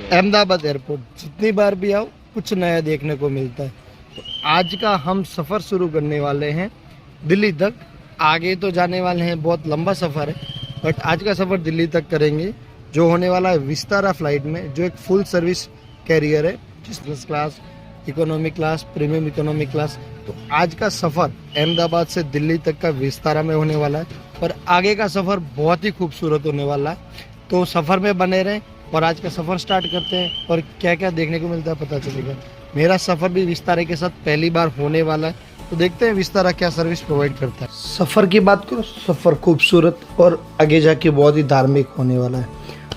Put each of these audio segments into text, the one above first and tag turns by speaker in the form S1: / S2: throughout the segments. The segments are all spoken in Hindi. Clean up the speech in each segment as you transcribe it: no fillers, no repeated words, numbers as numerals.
S1: अहमदाबाद एयरपोर्ट जितनी बार भी आओ कुछ नया देखने को मिलता है। तो आज का हम सफ़र शुरू करने वाले हैं दिल्ली तक। आगे तो जाने वाले हैं, बहुत लंबा सफ़र है, बट आज का सफ़र दिल्ली तक करेंगे, जो होने वाला है विस्तारा फ्लाइट में, जो एक फुल सर्विस कैरियर है, business class, economy class, premium economy class. तो आज का सफ़र अहमदाबाद से दिल्ली तक का विस्तारा में होने वाला है, पर आगे का सफ़र बहुत ही खूबसूरत होने वाला है। तो सफ़र में बने रहें और आज का सफ़र स्टार्ट करते हैं और क्या क्या देखने को मिलता है पता चलेगा। मेरा सफ़र भी विस्तारा के साथ पहली बार होने वाला है, तो देखते हैं विस्तारा क्या सर्विस प्रोवाइड करता है। सफ़र की बात करो, सफ़र खूबसूरत और आगे जाके बहुत ही धार्मिक होने वाला है।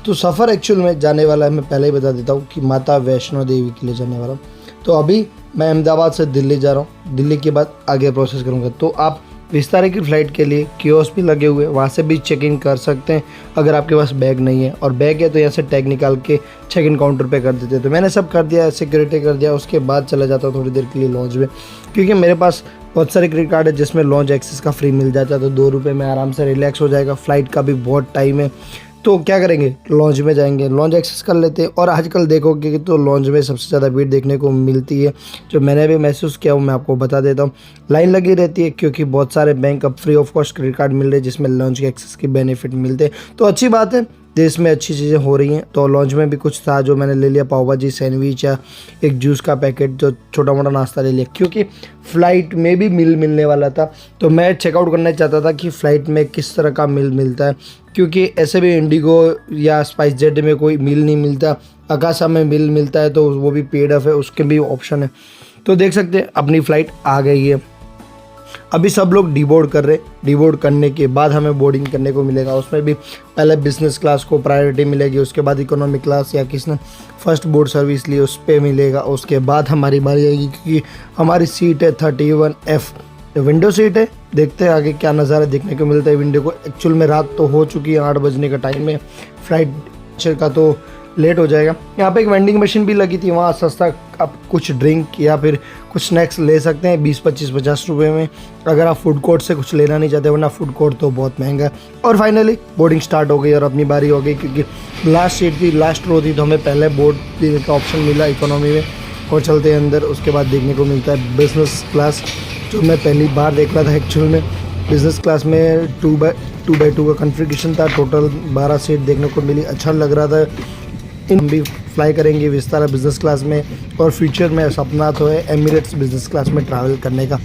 S1: तो सफ़र एक्चुअल में जाने वाला है, मैं पहले ही बता देता हूँ कि माता वैष्णो देवी के लिए जाने वाला हूँ। तो अभी मैं अहमदाबाद से दिल्ली जा रहा हूँ, दिल्ली के बाद आगे प्रोसेस करूँगा। तो आप विस्तारा की फ़्लाइट के लिए कियोस्क भी लगे हुए, वहाँ से भी चेक इन कर सकते हैं अगर आपके पास बैग नहीं है, और बैग है तो यहाँ से टैग निकाल के चेक इन काउंटर पे कर देते हैं। तो मैंने सब कर दिया, सिक्योरिटी कर दिया, उसके बाद चला जाता हूँ थोड़ी देर के लिए लॉन्च में, क्योंकि मेरे पास बहुत सारे क्रेडिट कार्ड है जिसमें लॉन्च एक्सेस का फ्री मिल जाता है। तो 2 रुपये में आराम से रिलैक्स हो जाएगा। फ़्लाइट का भी बहुत टाइम है, तो क्या करेंगे, लॉन्च में जाएंगे, लॉन्च एक्सेस कर लेते हैं। और आजकल देखोगे कि तो लॉन्च में सबसे ज़्यादा भीड़ देखने को मिलती है, जो मैंने भी महसूस किया वो मैं आपको बता देता हूँ। लाइन लगी रहती है क्योंकि बहुत सारे बैंक अब free of cost credit card मिल रहे हैं जिसमें लॉन्च के एक्सेस के बेनिफिट मिलते हैं। तो अच्छी बात है, देश में अच्छी चीज़ें हो रही हैं। तो लॉन्च में भी कुछ था जो मैंने ले लिया, पाव भाजी, सैंडविच या एक जूस का पैकेट, जो छोटा मोटा नाश्ता ले लिया, क्योंकि फ़्लाइट में भी मिल मिलने वाला था। तो मैं चेकआउट करना चाहता था कि फ़्लाइट में किस तरह का मिल मिलता है, क्योंकि ऐसे भी इंडिगो या स्पाइस जेट में कोई मिल नहीं मिलता। अकाशा में मिल मिलता है, तो वो भी पेड ऑफ है, उसके भी ऑप्शन है। तो देख सकते हैं अपनी फ़्लाइट आ गई है। अभी सब लोग डीबोर्ड कर रहे हैं। डीबोर्ड करने के बाद हमें बोर्डिंग करने को मिलेगा, उसमें भी पहले बिजनेस क्लास को प्रायोरिटी मिलेगी, उसके बाद इकोनॉमिक क्लास या किसने फर्स्ट बोर्ड सर्विस ली उस पर मिलेगा, उसके बाद हमारी बारी आएगी, क्योंकि हमारी सीट है 31F, विंडो सीट है। देखते हैं आगे क्या नज़ारा देखने को मिलता है विंडो को। एक्चुअल में रात तो हो चुकी है, 8 बजने का टाइम है, फ्लाइट का तो लेट हो जाएगा। यहाँ पे एक वेंडिंग मशीन भी लगी थी, वहाँ सस्ता आप कुछ ड्रिंक या फिर कुछ स्नैक्स ले सकते हैं 20, 25, 50 रुपये में, अगर आप फूड कोर्ट से कुछ लेना नहीं चाहते, वरना फूड कोर्ट तो बहुत महंगा है। और फाइनली बोर्डिंग स्टार्ट हो गई और अपनी बारी हो गई, क्योंकि लास्ट सीट थी, लास्ट रो थी, तो हमें पहले बोर्ड देने का ऑप्शन मिला इकोनॉमी में। और चलते हैं अंदर, उसके बाद देखने को मिलता है बिज़नेस क्लास, जो मैं पहली बार देख रहा था। एक्चुअल में बिज़नेस क्लास में 2x2 का कॉन्फ़िगरेशन था, टोटल 12 सीट देखने को मिली, अच्छा लग रहा था। इन भी फ्लाई करेंगे विस्तारा बिज़नेस क्लास में, और फ्यूचर में सपना तो है एमिरेट्स बिज़नेस क्लास में ट्रैवल करने का।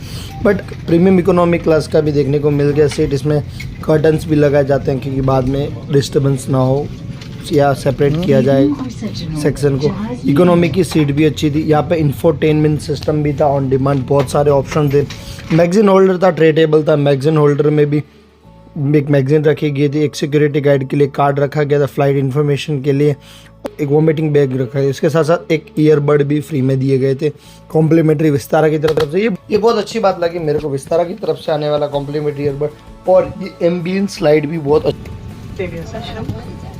S1: बट प्रीमियम इकोनॉमी क्लास का भी देखने को मिल गया सीट, इसमें कर्टन्स भी लगाए जाते हैं क्योंकि बाद में डिस्टर्बेंस ना हो या सेपरेट किया जाए सेक्शन को। इकोनॉमी की सीट भी अच्छी थी। यहाँ पे इंफोटेनमेंट सिस्टम भी था, ऑन डिमांड बहुत सारे ऑप्शन थे। मैगजीन होल्डर था, ट्रेडेबल था। मैगजीन होल्डर में भी एक मैगजीन रखी गई थी, एक सिक्योरिटी गाइड के लिए कार्ड रखा गया था, फ्लाइट इन्फॉर्मेशन के लिए एक वोमिटिंग बैग रखा है। इसके साथ साथ एक ईयरबड भी फ्री में दिए गए थे कॉम्प्लीमेंट्री विस्तारा की तरफ से। ये बहुत अच्छी बात लगी मेरे को, विस्तारा की तरफ से आने वाला कॉम्प्लीमेंट्री ईयरबड। और ये एम्बियंस स्लाइड भी बहुत अच्छी।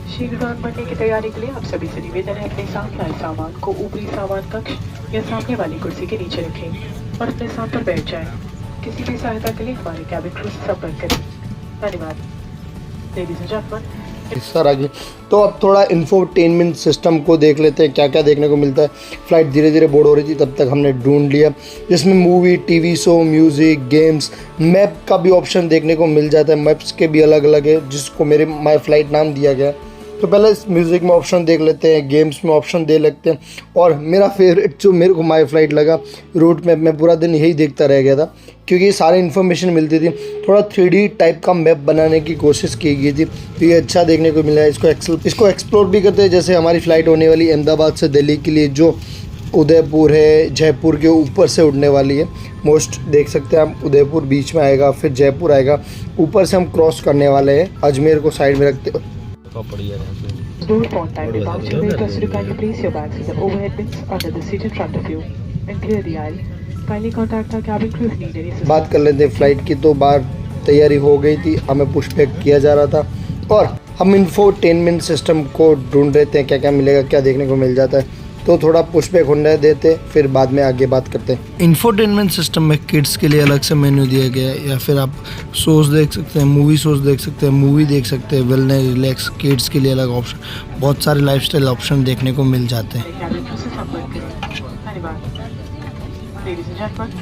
S2: शीघ्र उड़ान भरने की तैयारी के लिए आप सभी से निवेदन है, अपने साथ लाए सामान को ऊपरी सामान कक्ष या सामने वाली कुर्सी के नीचे रखें और अपने स्थान पर बैठ जाएं। किसी भी सहायता के लिए हमारे कैबिन क्रू से संपर्क करें। धन्यवाद। लेडीज एंड जेंटलमैन,
S1: सर आगे तो अब थोड़ा इंफोटेनमेंट सिस्टम को देख लेते हैं, क्या क्या देखने को मिलता है। फ्लाइट धीरे धीरे बोर्ड हो रही थी, तब तक हमने ढूंढ लिया, जिसमें movie, TV show, music, games, map का भी ऑप्शन देखने को मिल जाता है। मैप्स के भी अलग अलग है, जिसको मेरे माई फ्लाइट नाम दिया गया। तो पहले म्यूज़िक में ऑप्शन देख लेते हैं, गेम्स में ऑप्शन दे लेते हैं, और मेरा फेवरेट जो मेरे को माई फ्लाइट लगा, रूट मैप। मैं पूरा दिन यही देखता रह गया था क्योंकि सारी इन्फॉर्मेशन मिलती थी। थोड़ा 3D टाइप का मैप बनाने की कोशिश की गई थी, तो ये अच्छा देखने को मिला है। इसको एक्सप्लोर भी करते हैं। जैसे हमारी फ़्लाइट होने वाली अहमदाबाद से दिल्ली के लिए, जो उदयपुर है, जयपुर के ऊपर से उड़ने वाली है। मोस्ट देख सकते हैं आप, उदयपुर बीच में आएगा, फिर जयपुर आएगा, ऊपर से हम क्रॉस करने वाले हैं। अजमेर को साइड में रखते
S2: Door upon time departure, we request you to kindly place your bags in the overhead bins under the seat in front of you and clear the aisle. Kindly contact our cabin crew if need any assistance.
S1: बात कर लेते हैं फ़्लाइट की। तो बाहर तैयारी हो गई थी, हमें पुश बैक किया जा रहा था, और हम इंफोटेनमेंट सिस्टम को ढूंढ रहे थे, क्या क्या मिलेगा, क्या देखने को मिल जाता है। तो थोड़ा पुशबैक होने देते, फिर बाद में आगे बात करते हैं। इंफोटेनमेंट सिस्टम में किड्स के लिए अलग से मेन्यू दिया गया है, या फिर आप शोज़ देख सकते हैं, मूवी शोज़ देख सकते हैं, मूवी देख सकते हैं, वेलनेस रिलैक्स किड्स के लिए अलग ऑप्शन, बहुत सारे लाइफस्टाइल ऑप्शन देखने को मिल जाते हैं।
S2: Ladies and gentlemen,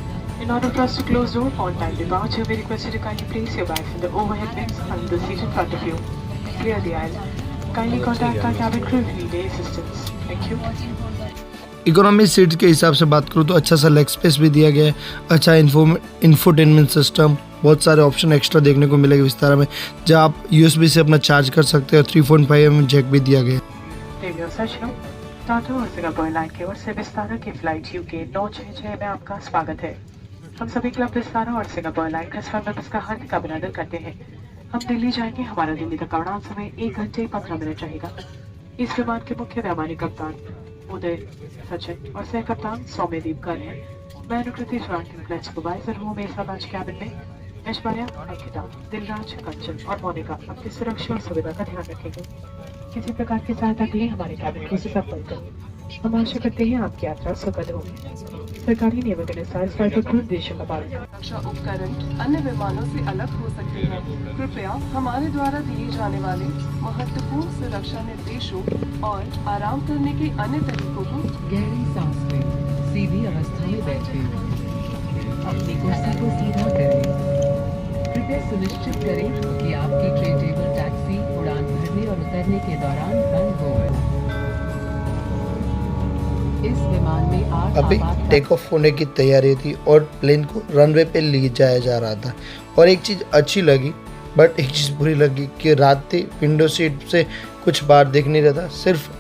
S2: in order for us to close door on time departure, we request you to kindly place your bags in the overhead bins under the seat in front of you. Clear the aisle. Kindly contact our cabin crew if you need any assistance. Thank you.
S1: Economy seats के हिसाब से बात करूँ तो अच्छा सा लेग स्पेस भी दिया गया है, अच्छा इंफोटेनमेंट सिस्टम, बहुत सारे ऑप्शन एक्स्ट्रा देखने को मिलेगा विस्तारा में, जहाँ आप USB से अपना चार्ज कर सकते हैं। 3.5mm जैक भी दिया गया है।
S2: टाटा और सिंगापुर एयरलाइन की ओर से विस्तारा की फ्लाइट UK 966 में आपका स्वागत है। हम सभी क्लब विस्तारा और सिंगापुर एयरलाइन कस्टमर मेंबर्स का हार्दिक अभिनंदन करते हैं। हम दिल्ली जाएंगे। हमारा दिल्ली तक का उड़ान समय 1 घंटे 15 मिनट रहेगा। इस विमान के मुख्य वैमानिक कप्तान उदय, सचिन और सह कप्तान सौम्यदीप गर्ग हैं। मैं अनुकृति फ्लाइट सुपरवाइजर हूँ। मेरे साथ आज कैबिन में ऐश्वर्या, अंकिता, दिलराज, कंचन और मोनिका आपकी सुरक्षा और सुविधा का ध्यान रखेंगे। किसी प्रकार की सहायता के लिए हमारे कैबिन को संपर्क करें। हम आशा करते हैं आपकी यात्रा सुखद होगी। सरकारी नियमों के अनुसार इस फ्लाइट को देशों का पालन
S3: सुरक्षा उपकरण अन्य विमानों से अलग हो सकते हैं। कृपया हमारे द्वारा दिए जाने वाले महत्वपूर्ण सुरक्षा निर्देशों और आराम करने के अन्य तरीकों को
S4: गहरी सांस लें, सीधी अवस्था में बैठें, अपनी कुर्सी को सीधा करें। कृपया सुनिश्चित करें कि आपकी ट्रे टेबल टैक्सी उड़ान भरने और उतरने के दौरान बंद हो। इस विमान में 8
S1: अभी टेक ऑफ होने की तैयारी थी और प्लेन को रनवे पे ले जाया जा रहा था, और एक चीज़ अच्छी लगी बट एक चीज़ बुरी लगी कि रात थी, विंडो सीट से कुछ बाहर दिख नहीं रहा था, सिर्फ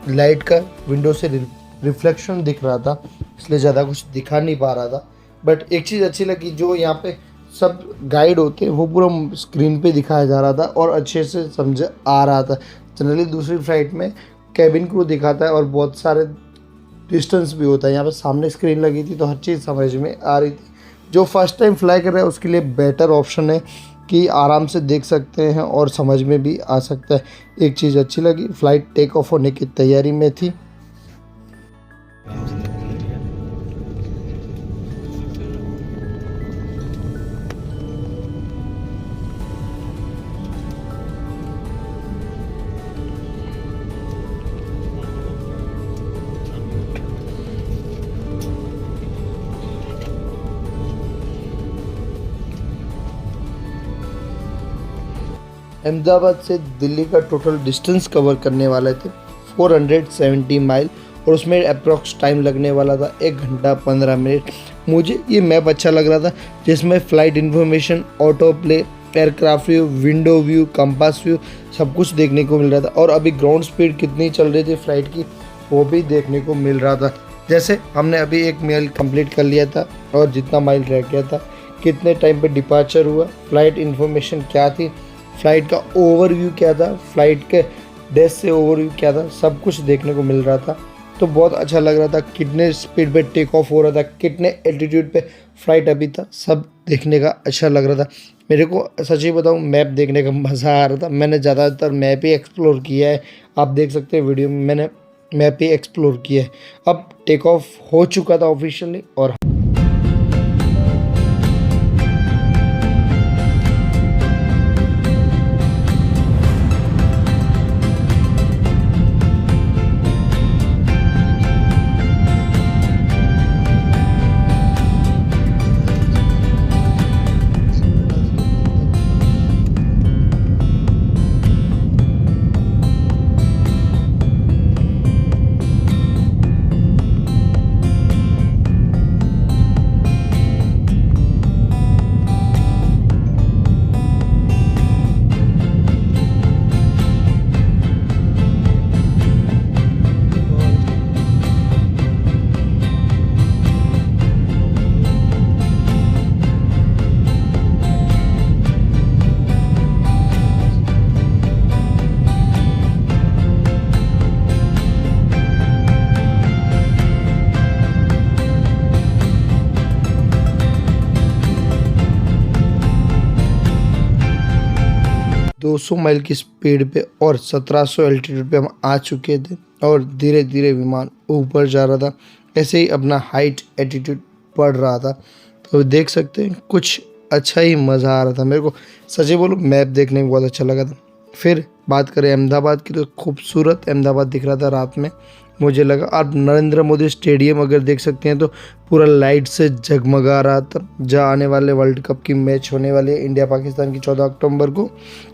S1: लाइट का विंडो से रिफ्लेक्शन दिख रहा था, इसलिए ज़्यादा कुछ दिखा नहीं पा रहा था। बट एक चीज़ अच्छी लगी, जो यहाँ पे सब गाइड होते हैं वो पूरा स्क्रीन पे दिखाया जा रहा था और अच्छे से समझ आ रहा था। जनरली दूसरी फ्लाइट में कैबिन क्रू दिखाता है और बहुत सारे डिस्टेंस भी होता है, यहाँ पे सामने स्क्रीन लगी थी तो हर चीज़ समझ में आ रही थी। जो फर्स्ट टाइम फ्लाई कर रहे हैं उसके लिए बेटर ऑप्शन है कि आराम से देख सकते हैं और समझ में भी आ सकता है। एक चीज़ अच्छी लगी, फ़्लाइट टेक ऑफ होने की तैयारी में थी। अहमदाबाद से दिल्ली का टोटल डिस्टेंस कवर करने वाले थे 470 माइल, और उसमें अप्रॉक्स टाइम लगने वाला था 1 घंटा 15 मिनट। मुझे ये मैप अच्छा लग रहा था, जिसमें flight information, auto play, aircraft view, window view, compass view सब कुछ देखने को मिल रहा था। और अभी ग्राउंड स्पीड कितनी चल रही थी फ़्लाइट की वो भी देखने को मिल रहा था। जैसे हमने अभी 1 मील कंप्लीट कर लिया था और जितना माइल रह गया था, कितने टाइम पे डिपार्चर हुआ, फ़्लाइट इन्फॉर्मेशन क्या थी, फ़्लाइट का ओवरव्यू क्या था, फ़्लाइट के डेस्क से ओवरव्यू क्या था, सब कुछ देखने को मिल रहा था। तो बहुत अच्छा लग रहा था, कितने स्पीड पे टेक ऑफ हो रहा था, कितने एल्टीट्यूड पे फ़्लाइट अभी था, सब देखने का अच्छा लग रहा था। मेरे को सच ही बताऊँ, मैप देखने का मज़ा आ रहा था। मैंने ज़्यादातर मैप ही एक्सप्लोर किया है, आप देख सकते हैं वीडियो में मैंने मैप ही एक्सप्लोर किया है। अब टेक ऑफ हो चुका था ऑफिशियली और 200 माइल की स्पीड पे और 1700 एल्टीट्यूड पे हम आ चुके थे और धीरे धीरे विमान ऊपर जा रहा था। ऐसे ही अपना हाइट एटीट्यूड बढ़ रहा था। तो देख सकते हैं कुछ अच्छा ही मज़ा आ रहा था। मेरे को सच ही बोलूँ मैप देखने में बहुत अच्छा लगा था। फिर बात करें अहमदाबाद की, तो खूबसूरत अहमदाबाद दिख रहा था रात में मुझे लगा। आप नरेंद्र मोदी स्टेडियम अगर देख सकते हैं तो पूरा लाइट से जगमगा रहा था। जहाँ आने वाले वर्ल्ड कप की मैच होने वाले है इंडिया पाकिस्तान की 14 अक्टूबर को।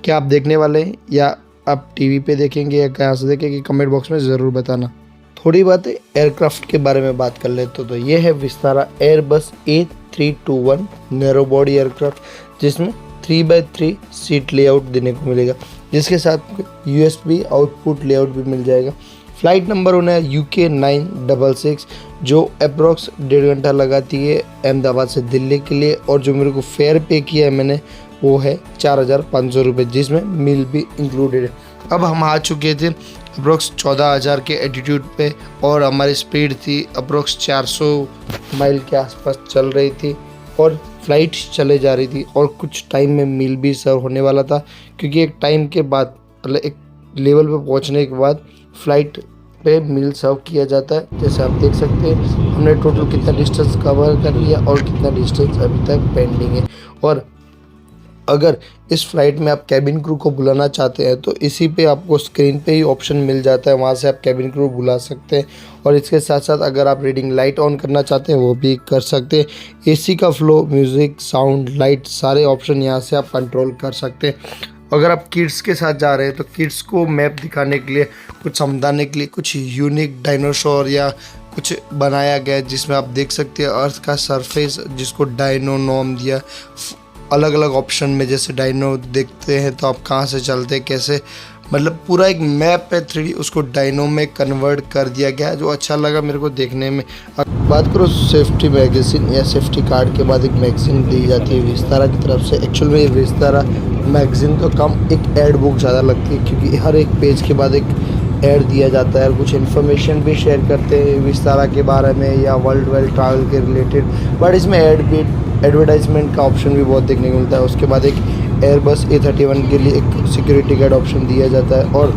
S1: क्या आप देखने वाले हैं या आप टीवी पे देखेंगे या कहाँ से देखेंगे, कमेंट बॉक्स में ज़रूर बताना। थोड़ी बातें एयरक्राफ्ट के बारे में बात कर लेते तो ये है Vistara Airbus A321 narrow body aircraft, जिसमें 3x3 सीट लेआउट देने को मिलेगा, जिसके साथ USB आउटपुट लेआउट भी मिल जाएगा। फ्लाइट नंबर होना है UK 966, जो अप्रॉक्स 1.5 घंटा लगाती है अहमदाबाद से दिल्ली के लिए। और जो मेरे को फेयर पे किया है मैंने वो है 4500 रुपये, जिसमें मील भी इंक्लूडेड है। अब हम आ चुके थे अप्रोक्स 14,000 के एटीट्यूड पे और हमारी स्पीड थी अप्रोक्स 400 माइल के आसपास चल रही थी और फ्लाइट चले जा रही थी। और कुछ टाइम में मील भी सर्व होने वाला था, क्योंकि एक टाइम के बाद मतलब एक लेवल पे पहुंचने के बाद फ्लाइट पे मील सर्व किया जाता है। जैसे आप देख सकते हैं हमने टोटल कितना डिस्टेंस कवर कर लिया और कितना डिस्टेंस अभी तक पेंडिंग है। और अगर इस फ्लाइट में आप कैबिन क्रू को बुलाना चाहते हैं तो इसी पे आपको स्क्रीन पे ही ऑप्शन मिल जाता है, वहाँ से आप कैबिन क्रू बुला सकते हैं। और इसके साथ साथ अगर आप रीडिंग लाइट ऑन करना चाहते हैं वो भी कर सकते हैं। एसी का फ्लो, म्यूज़िक, साउंड, लाइट सारे ऑप्शन यहाँ से आप कंट्रोल कर सकते हैं। अगर आप किड्स के साथ जा रहे हैं तो किड्स को मैप दिखाने के लिए, कुछ समझाने के लिए कुछ यूनिक डायनासोर या कुछ बनाया गया है, जिसमें आप देख सकते हैं अर्थ का सरफेस जिसको डायनो नाम दिया। अलग अलग ऑप्शन में जैसे डायनो देखते हैं तो आप कहाँ से चलते हैं कैसे, मतलब पूरा एक मैप है 3D, उसको डायनो में कन्वर्ट कर दिया गया है, जो अच्छा लगा मेरे को देखने में। अब बात करो सेफ्टी मैगजीन या सेफ्टी कार्ड के बाद एक मैगजीन दी जाती है विस्तारा की तरफ से। एक्चुअल में ये विस्तारा मैगजीन तो कम एक एड बुक ज़्यादा लगती है, क्योंकि हर एक पेज के बाद एक ऐड दिया जाता है और कुछ इन्फॉर्मेशन भी शेयर करते हैं विस्तारा के बारे में या वर्ल्ड वाइड ट्रैवल के रिलेटेड। बट इसमें एडवर्टाइजमेंट का ऑप्शन भी बहुत देखने को मिलता है। उसके बाद एक एयरबस A321 के लिए एक सिक्योरिटी गार्ड ऑप्शन दिया जाता है और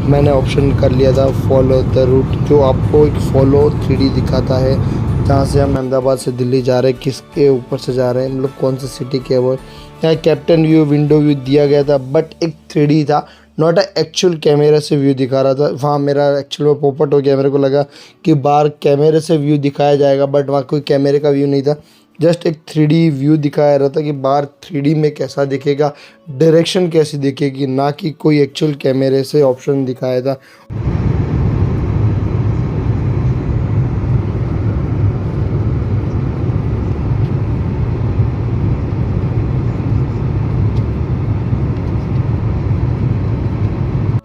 S1: मैंने ऑप्शन कर लिया था फॉलो द रूट, जो आपको एक फॉलो 3D दिखाता है जहाँ से हम अहमदाबाद से दिल्ली जा रहे हैं, किसके ऊपर से जा रहे हैं, मतलब कौन सी सिटी के वो। यहाँ कैप्टन व्यू, विंडो व्यू दिया गया था, बट एक 3D था, नॉट एक्चुअल कैमरा से व्यू दिखा रहा था। वहाँ मेरा एक्चुअल में पोपट हो गया, मेरे को लगा कि बाहर कैमरे से व्यू दिखाया जाएगा, बट वहाँ कोई कैमरे का व्यू नहीं था, जस्ट एक 3D व्यू दिखाया रहा था कि बाहर 3D में कैसा दिखेगा, डायरेक्शन कैसी दिखेगी, ना कि कोई एक्चुअल कैमरे से ऑप्शन दिखाया था।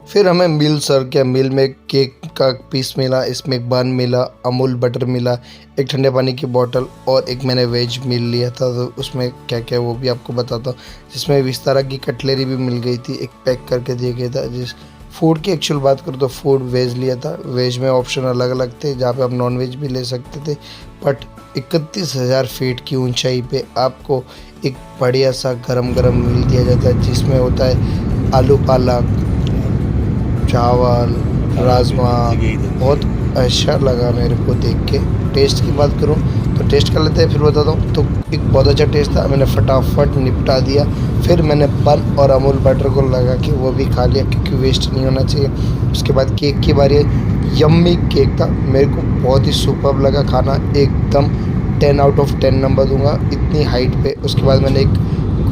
S1: फिर हमें मील सर्व किया। मील में केक का पीस मिला, इसमें एक बन मिला, अमूल बटर मिला, एक ठंडे पानी की बोतल और एक मैंने वेज मील लिया था, तो उसमें क्या क्या वो भी आपको बताता हूँ। जिसमें विस्तारा की कटलेरी भी मिल गई थी, एक पैक करके दिया गया था। जिस फूड की एक्चुअल बात करूँ तो फूड वेज लिया था। वेज में ऑप्शन अलग अलग थे, जहाँ पे आप नॉन वेज भी ले सकते थे। बट 31,000 फीट की ऊंचाई पे आपको एक बढ़िया सा गरम गरम मील दिया जाता है, जिसमें होता है आलू पालक, चावल, राजमा। बहुत अच्छा लगा मेरे को देख के। टेस्ट की बात करूं तो टेस्ट कर लेते हैं, फिर बताता हूँ। तो एक बहुत अच्छा टेस्ट था, मैंने फटाफट निपटा दिया। फिर मैंने बन और अमूल बटर को लगा के वो भी खा लिया, क्योंकि वेस्ट नहीं होना चाहिए। उसके बाद केक की बारी है। यम्मी केक था, मेरे को बहुत ही सुपर्ब लगा खाना, एकदम 10 आउट ऑफ 10 नंबर दूंगा इतनी हाइट पे। उसके बाद मैंने एक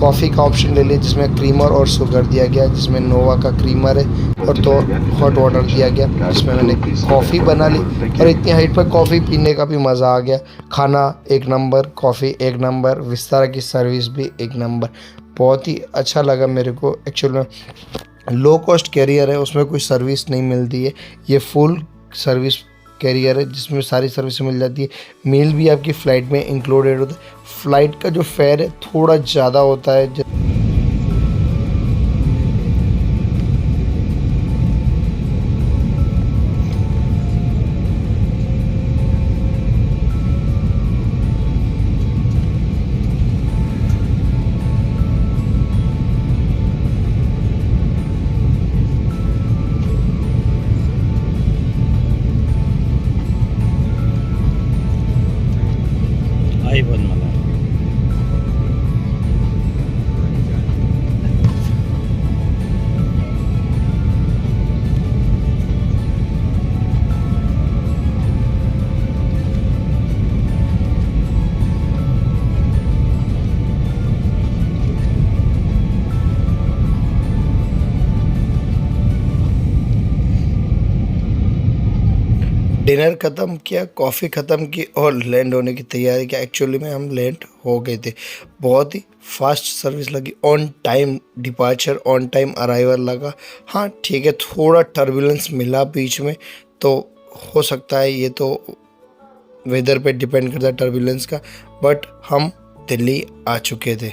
S1: कॉफ़ी का ऑप्शन ले लिया, जिसमें क्रीमर और शुगर दिया गया, जिसमें नोवा का क्रीमर है और तो हॉट वाटर दिया गया, जिसमें मैंने कॉफ़ी बना ली। और इतनी हाइट पर कॉफ़ी पीने का भी मज़ा आ गया। खाना एक नंबर, कॉफ़ी एक नंबर, विस्तारा की सर्विस भी एक नंबर। बहुत ही अच्छा लगा मेरे को। एक्चुअल में लो कॉस्ट कैरियर है, उसमें कोई सर्विस नहीं मिलती है। ये फुल सर्विस कैरियर है जिसमें सारी सर्विस मिल जाती है। मील भी आपकी फ़्लाइट में इंक्लूडेड होता है। फ़्लाइट का जो फेयर है थोड़ा ज़्यादा होता है। डिनर ख़त्म किया, कॉफ़ी ख़त्म की और लैंड होने की तैयारी की। एक्चुअली में हम लैंड हो गए थे। बहुत ही फास्ट सर्विस लगी, on time departure, on time arrival लगा। हाँ ठीक है, थोड़ा टर्बुलेंस मिला बीच में, तो हो सकता है ये तो वेदर पे डिपेंड करता है टर्बुलेंस का, बट हम दिल्ली आ चुके थे।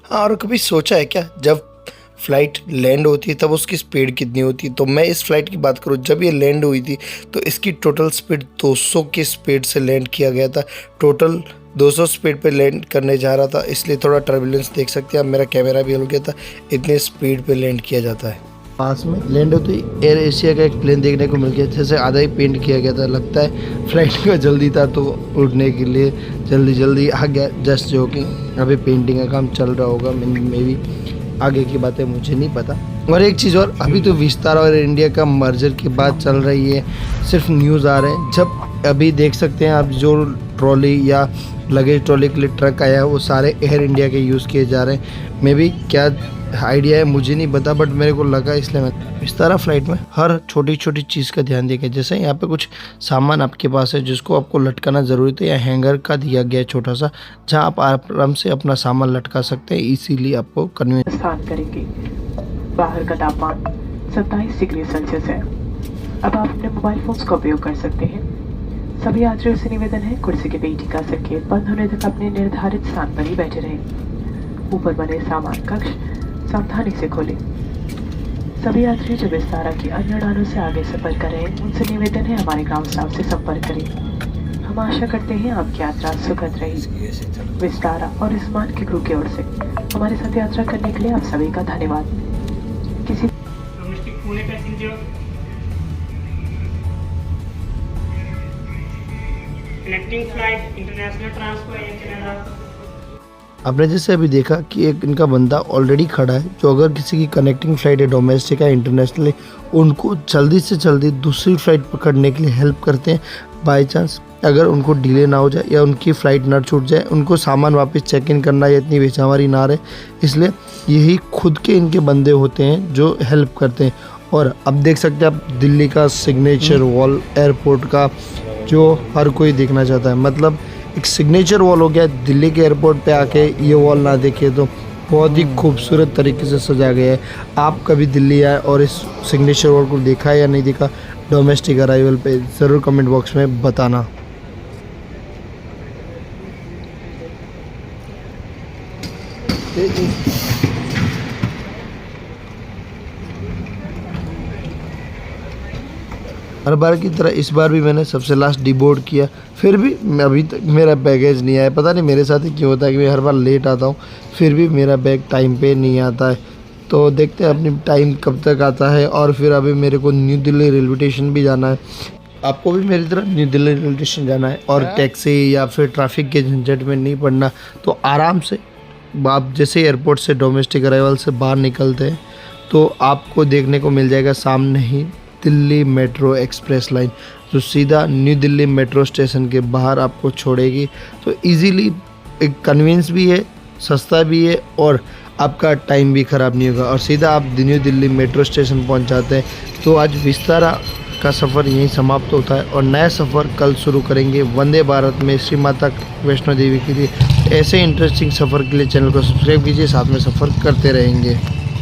S1: हाँ, और कभी सोचा है क्या जब फ़्लाइट लैंड होती है तब उसकी स्पीड कितनी होती है? तो मैं इस फ़्लाइट की बात करूँ, जब ये लैंड हुई थी तो इसकी टोटल स्पीड 200 की स्पीड से लैंड किया गया था। टोटल 200 स्पीड पे लैंड करने जा रहा था, इसलिए थोड़ा टर्बुलेंस देख सकते हैं आप। मेरा कैमरा भी हिल गया था, इतने स्पीड पे लैंड किया जाता है। पास में लैंड होते ही एयर एशिया का एक प्लेन देखने को मिल गया, जैसे आधा ही पेंट किया गया था। लगता है फ्लाइट का जल्दी था तो उड़ने के लिए जल्दी आ गया। जस्ट जोकिंग, अभी पेंटिंग का काम चल रहा होगा, मे भी आगे की बातें मुझे नहीं पता। और एक चीज़ और, अभी तो विस्तारा और एयर इंडिया का मर्जर की बात चल रही है, सिर्फ न्यूज़ आ रहे हैं। जब अभी देख सकते हैं आप, जो ट्रॉली या लगेज ट्रॉली के लिए ट्रक आया है वो सारे एयर इंडिया के यूज़ किए जा रहे हैं। मे बी क्या आइडिया है मुझे नहीं पता, बट मेरे को लगा, इसलिए मैं विस्तारा फ्लाइट में हर छोटी छोटी चीज़ का ध्यान दिया। जैसे यहाँ पे कुछ सामान आपके पास है जिसको आपको लटकाना ज़रूरी था, या हैंगर का दिया गया है छोटा सा, जहाँ आप आराम से अपना सामान लटका सकते हैं, इसीलिए आपको कन्वीनियंस।
S2: स्थान करेंगे। बाहर का तापमान 27 डिग्री सेल्सियस है। अब आप अपने मोबाइल फोन्स का उपयोग कर सकते हैं। सभी यात्रियों से निवेदन है, कुर्सी के पेटी का संकेत बंद होने तक अपने निर्धारित स्थान पर ही बैठे रहें। ऊपर बने सामान कक्ष सावधानी से खोलें। सभी यात्री जो विस्तारा की अन्य उड़ानों से आगे सफर कर रहे हैं, उनसे निवेदन है हमारे ग्राउंड स्टाफ से संपर्क करें। हम आशा करते हैं आपकी यात्रा सुखद रही। विस्तारा और इस विमान के क्रू की ओर से हमारे साथ यात्रा करने के लिए आप सभी का धन्यवाद। किसी
S5: domestic Pune passenger connecting flight international transfer या कनाडा।
S1: आपने जैसे अभी देखा कि एक इनका बंदा ऑलरेडी खड़ा है, जो अगर किसी की कनेक्टिंग फ़्लाइट है डोमेस्टिक या इंटरनेशनल, उनको जल्दी से जल्दी दूसरी फ़्लाइट पकड़ने के लिए हेल्प करते हैं। बाय चांस अगर उनको डिले ना हो जाए या उनकी फ़्लाइट ना छूट जाए, उनको सामान वापस चेक इन करना या इतनी बेचामारी ना रहे, इसलिए यही खुद के इनके बंदे होते हैं जो हेल्प करते हैं। और अब देख सकते हैं आप दिल्ली का सिग्नेचर वॉल एयरपोर्ट का, जो हर कोई देखना चाहता है। मतलब एक सिग्नेचर वॉल हो गया दिल्ली के एयरपोर्ट पे आके, ये वॉल ना देखे तो बहुत ही खूबसूरत तरीके से सजा गया है। आप कभी दिल्ली आए और इस सिग्नेचर वॉल को देखा है या नहीं देखा, डोमेस्टिक अराइवल पे ज़रूर कमेंट बॉक्स में बताना। हर बार की तरह इस बार भी मैंने सबसे लास्ट डिबोर्ड किया, फिर भी अभी तक मेरा बैगेज नहीं आया। पता नहीं मेरे साथ ही क्यों होता है कि मैं हर बार लेट आता हूँ, फिर भी मेरा बैग टाइम पे नहीं आता है। तो देखते हैं अपनी टाइम कब तक आता है। और फिर अभी मेरे को न्यू दिल्ली रेलवे स्टेशन भी जाना है। आपको भी मेरी तरह न्यू दिल्ली रेलवे स्टेशन जाना है और टैक्सी या फिर ट्रैफिक के झंझट में नहीं पड़ना, तो आराम से आप जैसे एयरपोर्ट से डोमेस्टिक अराइवल से बाहर निकलते हैं तो आपको देखने को मिल जाएगा सामने ही दिल्ली मेट्रो एक्सप्रेस लाइन, जो सीधा न्यू दिल्ली मेट्रो स्टेशन के बाहर आपको छोड़ेगी। तो इजीली एक कन्वीनियंस भी है, सस्ता भी है और आपका टाइम भी ख़राब नहीं होगा, और सीधा आप न्यू दिल्ली मेट्रो स्टेशन पहुंच जाते हैं। तो आज विस्तारा का सफ़र यहीं समाप्त होता है और नया सफ़र कल शुरू करेंगे वंदे भारत में श्री माता वैष्णो देवी के लिए। ऐसे इंटरेस्टिंग सफ़र के लिए चैनल को सब्सक्राइब कीजिए, साथ में सफ़र करते रहेंगे।